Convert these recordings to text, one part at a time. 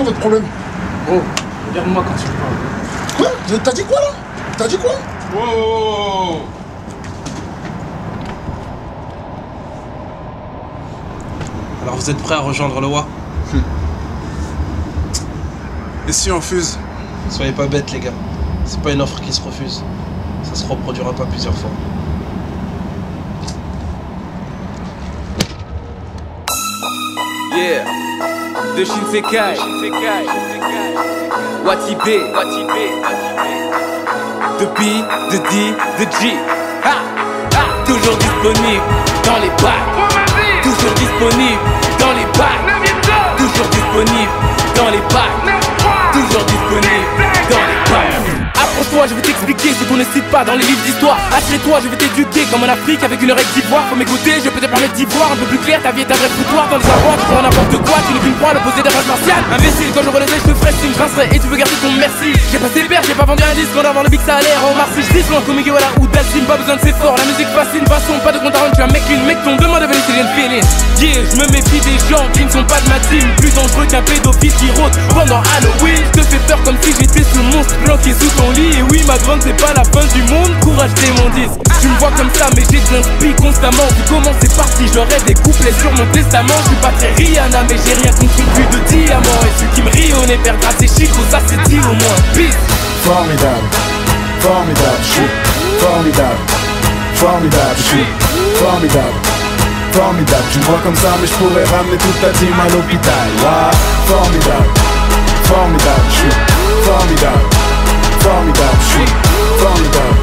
quoi votre problème? Oh, regarde-moi quand tu parles. Quoi? T'as dit quoi là? T'as dit quoi? Oh. Alors vous êtes prêts à rejoindre le WA? Et si on fuse? Soyez pas bêtes les gars, c'est pas une offre qui se refuse. Ça se reproduira pas plusieurs fois. Yeah, de Shinsekai, Watibe, de B, de D, de G. Ha, ha. Toujours disponible dans les bacs, toujours disponible dans les bacs, toujours disponible dans les bacs, toujours disponible dans les bacs. Approche-toi, je vais t'expliquer ce qu'on ne cite pas dans les livres d'histoire. Assieds-toi, je vais t'éduquer comme en Afrique avec une oreille d'ivoire. Faut m'écouter, je peux te permettre d'y voir un peu plus clair. Ta vie est un vrai foutoir dans les avoirs. Tu prends n'importe quoi, tu n'es qu'une proie, l'opposé des races martiales. Imbécile, quand je relève, je te ferai signe, grincerai et tu veux garder ton merci. J'ai passé le père, j'ai pas vendu un disque en avant le big salaire. En mars, je dis loin comme voilà ou Dalsim, pas besoin de ses forts. La musique fascine, façon, pas de compte à rendre, tu as mec une mec ton demande de Venezuelan feeling. Yeah, je me méfie des gens qui ne sont pas de ma team. Plus dangereux qu'un pédophile qui rôde pendant Halloween. Je te fais peur comme si j'étais ce monstre planqué sous ton lit. Et oui, ma grande, c'est pas la fin du monde. Courage, t'es mon disque. Tu me vois comme ça, mais j'ai de l'inspi constamment. Vu comment c'est parti, j'aurais des couplets sur mon testament. Je suis pas très Rihanna, mais j'ai rien compris plus de diamants. Et celui qui me rionnait perdra ses chiffres, ça c'est dit au moins. Peace. Formidable, formidable, je suis formidable, formidable, je suis formidable, formidable. Tu me vois comme ça, mais je pourrais ramener toute ta team à l'hôpital. Ouais, formidable, formidable, je suis formidable, formidable, je suis formidable,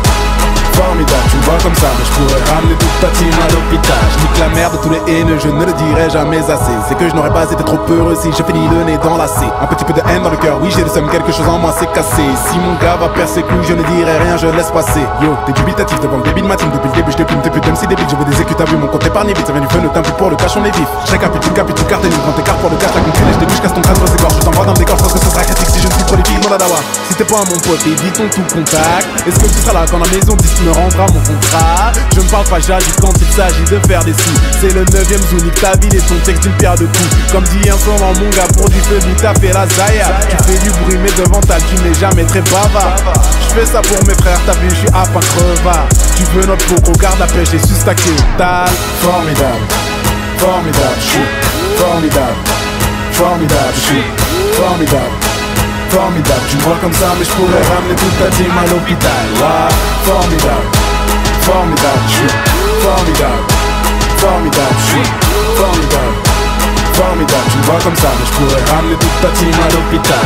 formidable. Tu me vois comme ça, mais je pourrais ramener toute ta team à l'hôpital. Je nique la merde de tous les haineux, je ne le dirai jamais assez. C'est que je n'aurais pas été trop heureux si je finis le nez dans la C. Un petit peu de haine dans le cœur, oui j'ai le seum, quelque chose en moi c'est cassé. Si mon gars va perdre ses couilles, je ne dirai rien, je laisse passer. Yo, t'es dubitatif devant le débit de ma team. Depuis le début je déplume, t'es putain si débile. Je veux des écus, t'as vu mon compte épargné vite. Ça vient du feu, ne t'implique pour le cash, on est vif. Chaque capitule, carte et une grande écart pour le cash. La concrète, je débouche, casse ton crâne, je t'égorge. Je t'envoie dans le décor, je pense que ce sera critique si je ne suis prolifique. Mon adawa, si t'es pas mon pote, évite ton tout contact. Est-ce que tu seras là quand la maison disque me rendra mon contrat? Je ne parle pas, j'agis quand il s'agit de faire des sous. C'est le 9ème zoo, nique ta ville et ton texte d'une pierre de coups. Comme dit un son dans mon gars, pour du feu, lui taper la zaya. Tu fais du bruit mais devant ta, tu n'es jamais très bavard. Je fais ça pour mes frères, t'as vu, je suis à pas crevard. Tu veux notre coco, garde la pêche et sustaqué tal. Formidable, formidable, je suis formidable, formidable, je suis formidable, formidable. Tu me vois comme ça, mais je pourrais ramener toute ta team à l'hôpital. Ouais, formidable, formidable, je suis formidable, formidable, je suis formidable, formidable. Tu me vois comme ça, mais je pourrais ramener toute ta team à l'hôpital.